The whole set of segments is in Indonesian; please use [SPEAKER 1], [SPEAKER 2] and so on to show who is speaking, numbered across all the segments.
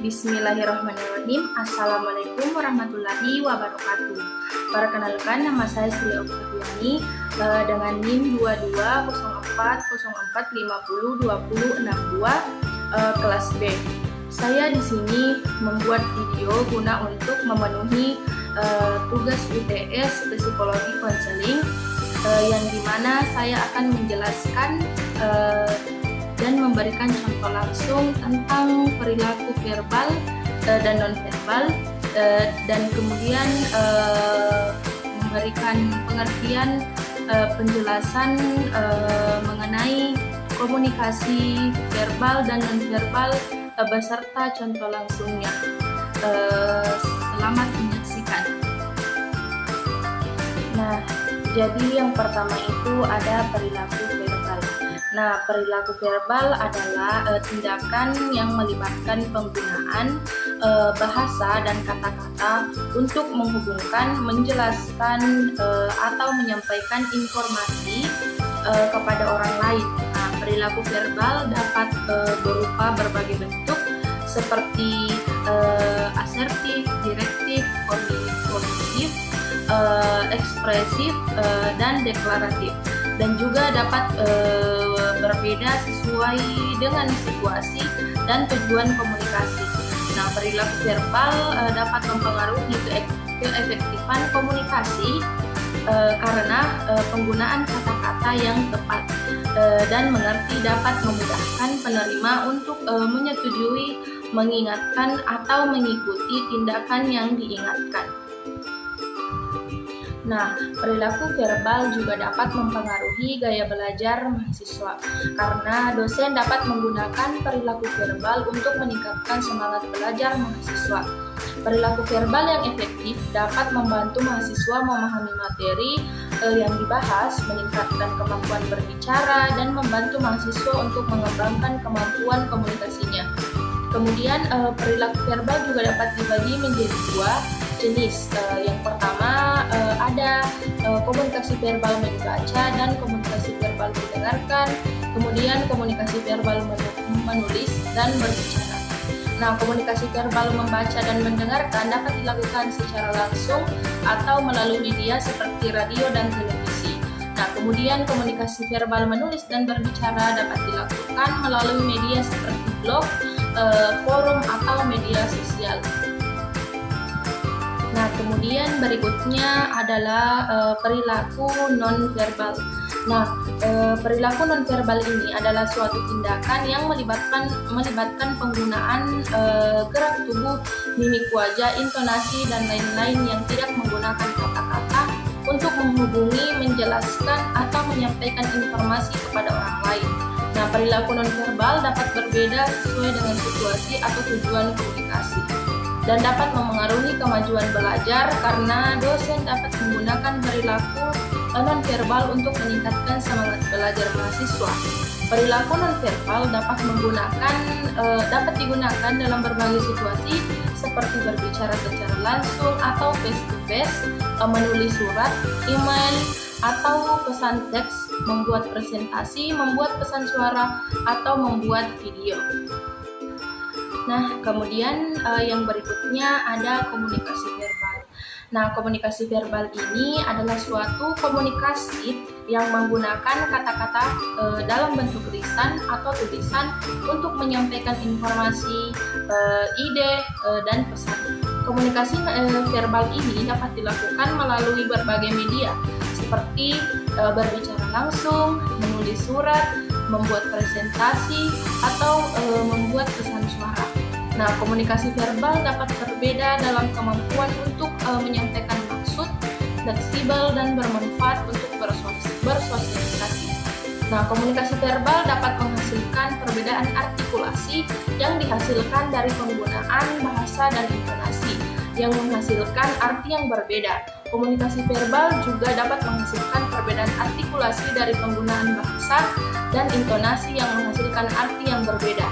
[SPEAKER 1] Bismillahirrahmanirrahim. Assalamualaikum warahmatullahi wabarakatuh. Perkenalkan, nama saya Sri Oktaviani dengan NIM 220404502062 kelas B. Saya di sini membuat video guna untuk memenuhi tugas UTS Psikologi Konseling yang dimana saya akan menjelaskan dan memberikan contoh langsung tentang perilaku verbal dan non-verbal dan kemudian memberikan pengertian penjelasan mengenai komunikasi verbal dan non-verbal beserta contoh langsungnya. Selamat menyaksikan. Nah, jadi yang pertama itu ada perilaku verbal. Nah, perilaku verbal adalah tindakan yang melibatkan penggunaan bahasa dan kata-kata untuk menghubungkan, menjelaskan, atau menyampaikan informasi kepada orang lain. Nah, perilaku verbal dapat berupa berbagai bentuk seperti asertif, direktif, kognitif, ekspresif, dan deklaratif, dan juga dapat berbeda sesuai dengan situasi dan tujuan komunikasi. Nah, perilaku verbal dapat mempengaruhi keefektifan komunikasi karena penggunaan kata-kata yang tepat dan mengerti dapat memudahkan penerima untuk menyetujui, mengingatkan, atau mengikuti tindakan yang diingatkan. Nah, perilaku verbal juga dapat mempengaruhi gaya belajar mahasiswa karena dosen dapat menggunakan perilaku verbal untuk meningkatkan semangat belajar mahasiswa. Perilaku verbal yang efektif dapat membantu mahasiswa memahami materi yang dibahas, meningkatkan kemampuan berbicara, dan membantu mahasiswa untuk mengembangkan kemampuan komunikasinya. Kemudian perilaku verbal juga dapat dibagi menjadi dua jenis. Yang pertama ada komunikasi verbal membaca dan komunikasi verbal mendengarkan. Kemudian komunikasi verbal menulis dan berbicara. Nah, komunikasi verbal membaca dan mendengarkan dapat dilakukan secara langsung atau melalui media seperti radio dan televisi. Nah, kemudian komunikasi verbal menulis dan berbicara dapat dilakukan melalui media seperti blog, forum, atau media sosial. Nah, kemudian berikutnya adalah perilaku non-verbal. Nah, perilaku non-verbal ini adalah suatu tindakan yang melibatkan penggunaan gerak tubuh, mimik wajah, intonasi, dan lain-lain yang tidak menggunakan kata-kata untuk menghubungi, menjelaskan, atau menyampaikan informasi kepada orang lain. Nah, perilaku non-verbal dapat berbeda sesuai dengan situasi atau tujuan komunikasi dan dapat memengaruhi kemajuan belajar karena dosen dapat menggunakan perilaku non-verbal untuk meningkatkan semangat belajar mahasiswa. Perilaku non-verbal dapat digunakan dalam berbagai situasi seperti berbicara secara langsung atau face-to-face, menulis surat, email, atau pesan teks, membuat presentasi, membuat pesan suara, atau membuat video. Nah, kemudian yang berikutnya ada komunikasi verbal. Nah, komunikasi verbal ini adalah suatu komunikasi yang menggunakan kata-kata dalam bentuk lisan atau tulisan untuk menyampaikan informasi, ide, dan pesan. Komunikasi verbal ini dapat dilakukan melalui berbagai media seperti berbicara langsung, menulis surat, membuat presentasi, atau membuat pesan suara. Nah, komunikasi verbal dapat berbeda dalam kemampuan untuk menyampaikan maksud, fleksibel, dan bermanfaat untuk bersosialisasi. Nah, komunikasi verbal dapat menghasilkan perbedaan artikulasi yang dihasilkan dari penggunaan bahasa dan intonasi yang menghasilkan arti yang berbeda. Komunikasi verbal juga dapat menghasilkan perbedaan artikulasi dari penggunaan bahasa dan intonasi yang menghasilkan arti yang berbeda.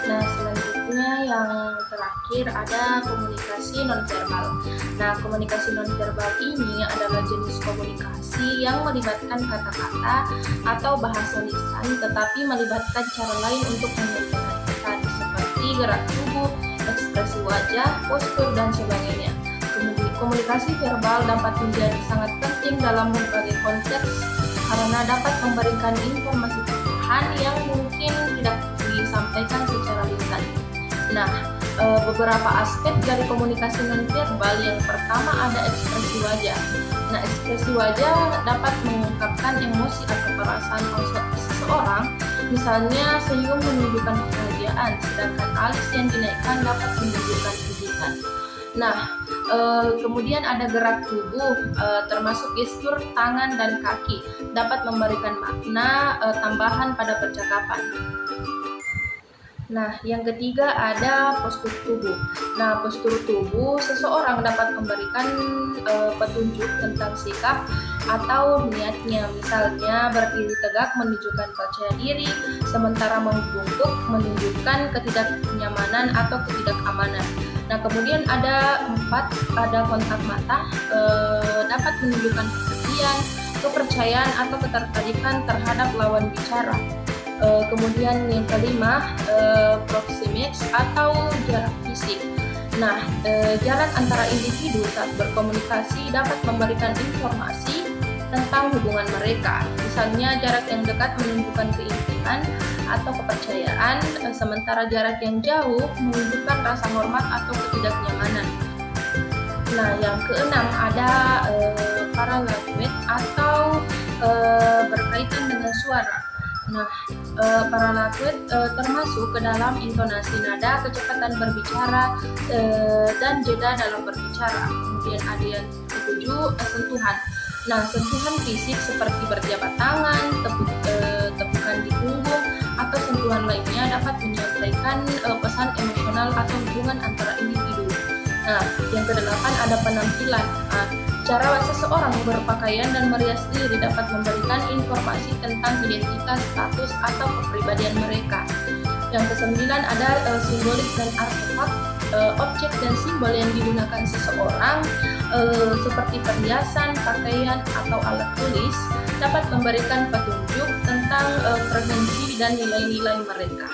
[SPEAKER 1] Nah, selanjutnya yang terakhir ada komunikasi nonverbal. Nah, komunikasi nonverbal ini adalah jenis komunikasi yang melibatkan kata-kata atau bahasa lisan, tetapi melibatkan cara lain untuk menyampaikan pesan seperti seperti gerak tubuh, ekspresi wajah, postur, dan sebagainya. Komunikasi verbal dapat menjadi sangat penting dalam berbagai konteks karena dapat memberikan informasi tambahan yang mungkin tidak disampaikan secara lisan. Nah, beberapa aspek dari komunikasi nonverbal, yang pertama ada ekspresi wajah. Nah, ekspresi wajah dapat mengungkapkan emosi atau perasaan seseorang, misalnya senyum menunjukkan kebahagiaan, sedangkan alis yang dinaikkan dapat menunjukkan kejutan. Nah, kemudian ada gerak tubuh, termasuk gestur tangan dan kaki, dapat memberikan makna tambahan pada percakapan. Nah, yang ketiga ada postur tubuh. Nah, postur tubuh seseorang dapat memberikan petunjuk tentang sikap atau niatnya. Misalnya berdiri tegak menunjukkan percaya diri, sementara membungkuk menunjukkan ketidaknyamanan atau ketidakamanan. Nah, kemudian ada kontak mata, dapat menunjukkan perhatian, kepercayaan atau ketertarikan terhadap lawan bicara. Kemudian yang kelima, proxemics atau jarak fisik. Nah, jarak antara individu saat berkomunikasi dapat memberikan informasi tentang hubungan mereka. Misalnya jarak yang dekat menunjukkan keintiman atau kepercayaan, sementara jarak yang jauh menunjukkan rasa hormat atau ketidaknyamanan. Nah, yang keenam ada paralanguage atau berkaitan dengan suara. Nah, paralanguage termasuk ke dalam intonasi nada, kecepatan berbicara, dan jeda dalam berbicara. Kemudian ada yang ketujuh, sentuhan. Nah, sentuhan fisik seperti berjabat tangan, tepukan di punggung, atau sentuhan lainnya dapat menyampaikan pesan emosional atau hubungan antara individu. Nah, yang kedelapan ada penampilan. Nah, cara seseorang berpakaian dan merias diri dapat memberikan informasi tentang identitas, status, atau kepribadian mereka. Yang kesembilan ada simbolik dan artefak. Objek dan simbol yang digunakan seseorang seperti perhiasan, pakaian, atau alat tulis dapat memberikan petunjuk tentang preferensi dan nilai-nilai mereka.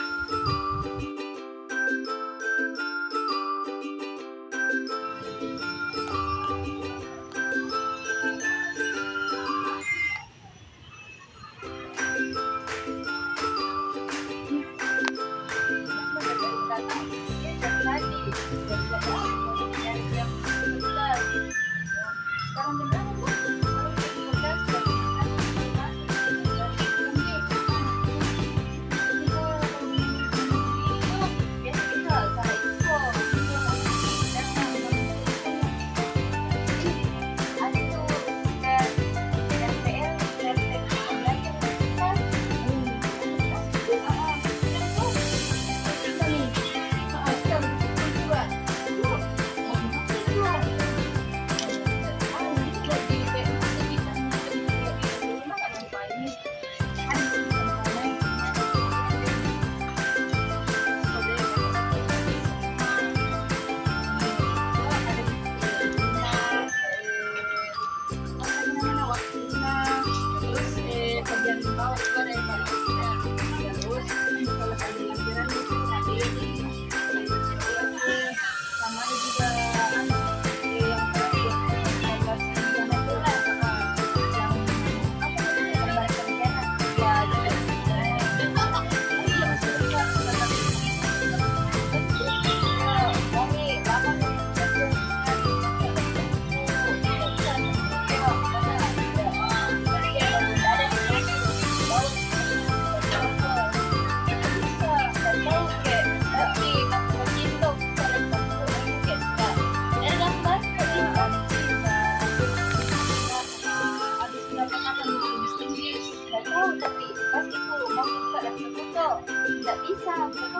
[SPEAKER 2] Tidak bisa,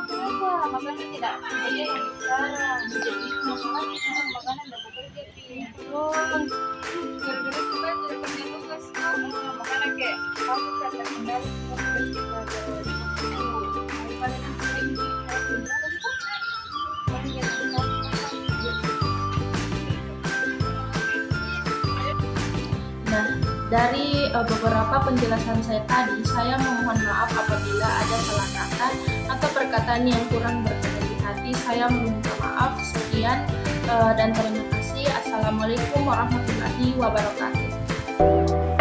[SPEAKER 2] kenapa? Makanya tidak jadi sekarang. Jadi masalah makanan dan bekerja gara-gara kita jadi kerja tugas makanya kayak kamu kata kembali tugas kita daripada yang sering
[SPEAKER 1] Nah, dari beberapa penjelasan saya tadi, saya memohon maaf apabila ada salah kata atau perkataan yang kurang berkenan di hati. saya meminta maaf. Sekian dan terima kasih. Assalamualaikum warahmatullahi wabarakatuh.